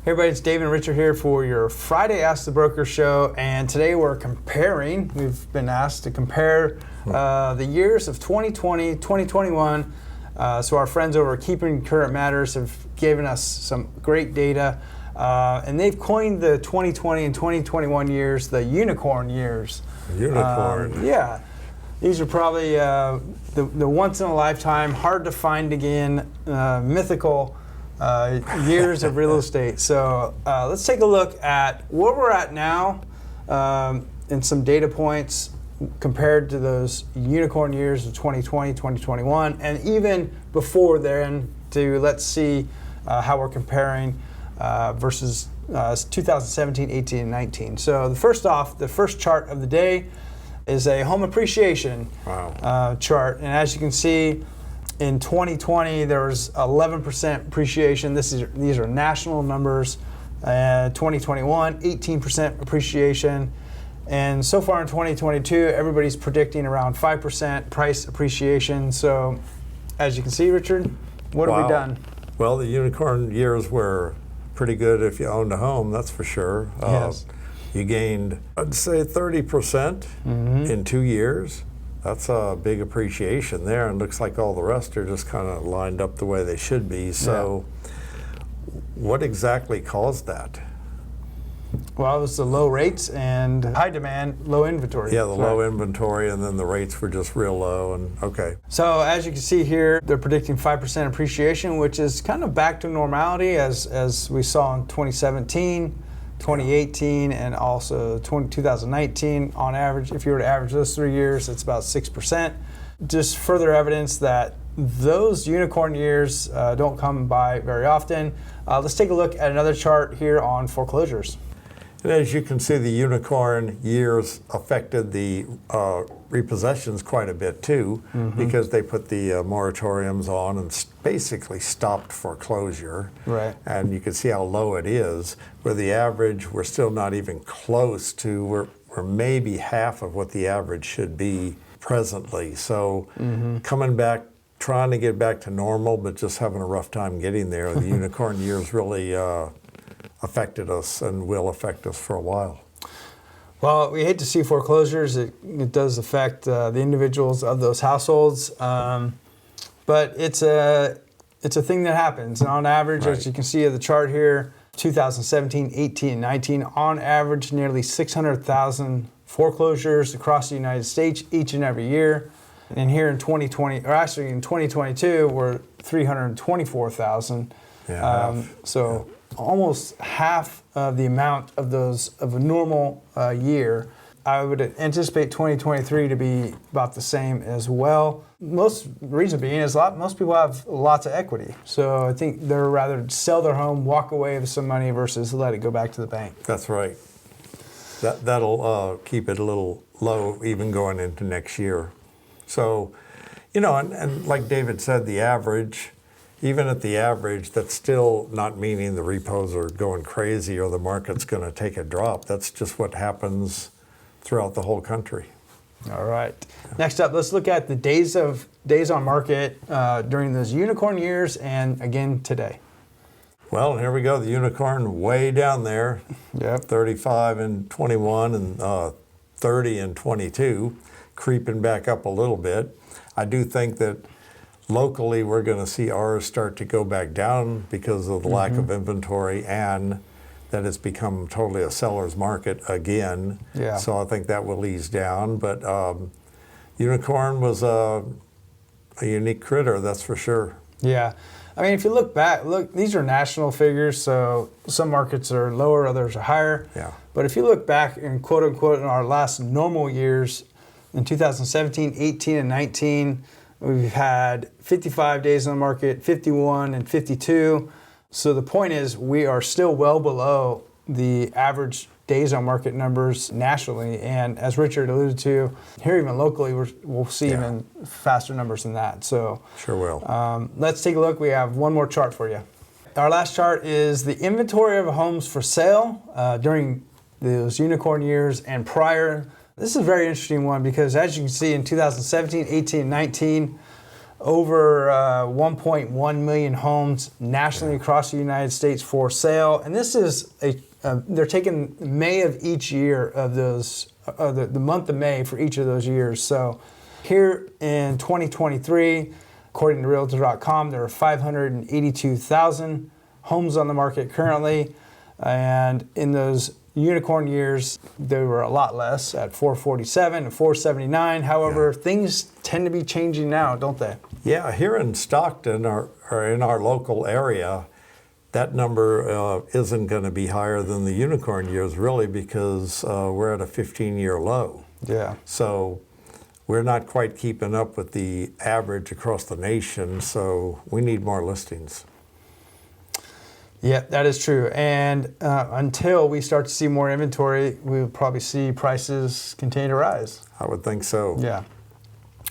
Hey everybody, it's Dave and Richard here for your Friday Ask the Broker show, and today we're comparing, we've been asked to compare the years of 2020, 2021. So our friends over at Keeping Current Matters have given us some great data, and they've coined the 2020 and 2021 years the unicorn years. Unicorn. Yeah. These are probably the once in a lifetime, hard to find again, mythical years of real estate. So let's take a look at where we're at now and some data points compared to those unicorn years of 2020, 2021, and even before then let's see how we're comparing versus 2017, 18, and 19. So the first chart of the day is a home appreciation chart. And as you can see, in 2020, there was 11% appreciation. These are national numbers. 2021, 18% appreciation. And so far in 2022, everybody's predicting around 5% price appreciation. So as you can see, Richard, what have we done? Well, the unicorn years were pretty good if you owned a home, that's for sure. Yes. You gained, I'd say, 30% in 2 years. That's a big appreciation there, and looks like all the rest are just kind of lined up the way they should be. So what exactly caused that? Well, it was the low rates and high demand, low inventory. Yeah, the low inventory, and then the rates were just real low, and okay. So as you can see here, they're predicting 5% appreciation, which is kind of back to normality as we saw in 2017, 2018, and also 2019 on average. If you were to average those 3 years, it's about 6%. Just further evidence that those unicorn years don't come by very often. Let's take a look at another chart here on foreclosures. And as you can see, the unicorn years affected the repossessions quite a bit too, because they put the moratoriums on and basically stopped foreclosure. Right. And you can see how low it is, where the average, we're still not even close to, we're maybe half of what the average should be presently. So coming back, trying to get back to normal, but just having a rough time getting there. The unicorn years really affected us and will affect us for a while. Well, we hate to see foreclosures. It does affect the individuals of those households, but it's a thing that happens. And on average, as you can see in the chart here, 2017, 18, and 19, on average, nearly 600,000 foreclosures across the United States each and every year. And here in 2020, or actually in 2022, we're 324,000. So almost half of the amount of those of a normal year. I would anticipate 2023 to be about the same as well. Most reason being is most people have lots of equity. So I think they'd rather sell their home, walk away with some money versus let it go back to the bank. That's right. That'll keep it a little low even going into next year. So, and like David said, the average, even at the average, that's still not meaning the repos are going crazy or the market's going to take a drop. That's just what happens throughout the whole country. All right. Next up, let's look at the days on market during those unicorn years and again today. Well, here we go. The unicorn way down there. Yep. 35 and 21 and 30 and 22, creeping back up a little bit. I do think that locally, we're going to see ours start to go back down because of the lack of inventory and that it's become totally a seller's market again. Yeah. So I think that will ease down. But unicorn was a unique critter, that's for sure. Yeah. I mean, if you look back, these are national figures, so some markets are lower, others are higher. Yeah. But if you look back in quote unquote in our last normal years, in 2017, 18, and 19, we've had 55 days on the market, 51 and 52. So the point is we are still well below the average days on market numbers nationally. And as Richard alluded to, here even locally, we'll see even faster numbers than that. So sure will. Let's take a look. We have one more chart for you. Our last chart is the inventory of homes for sale during those unicorn years and prior. This is a very interesting one because as you can see in 2017, 18, 19, over 1.1 million homes nationally across the United States for sale. And this is they're taking May of each year of those, the month of May for each of those years. So here in 2023, according to Realtor.com, there are 582,000 homes on the market currently. And in those unicorn years, they were a lot less at 447 and 479. However, things tend to be changing now, don't they? Yeah, here in Stockton or in our local area, that number isn't going to be higher than the unicorn years, really, because we're at a 15-year low. Yeah. So we're not quite keeping up with the average across the nation, so we need more listings. Yeah, that is true. And until we start to see more inventory, we'll probably see prices continue to rise. I would think so. Yeah.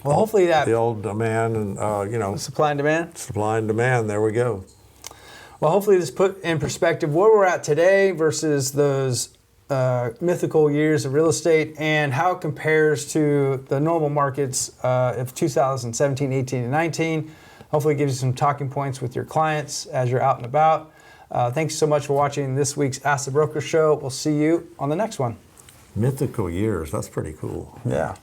Well, hopefully that... The old demand and, Supply and demand? Supply and demand, there we go. Well, hopefully this put in perspective where we're at today versus those mythical years of real estate and how it compares to the normal markets of 2017, 18, and 19. Hopefully it gives you some talking points with your clients as you're out and about. Thanks so much for watching this week's Ask the Broker Show. We'll see you on the next one. Mythical years, that's pretty cool. Yeah.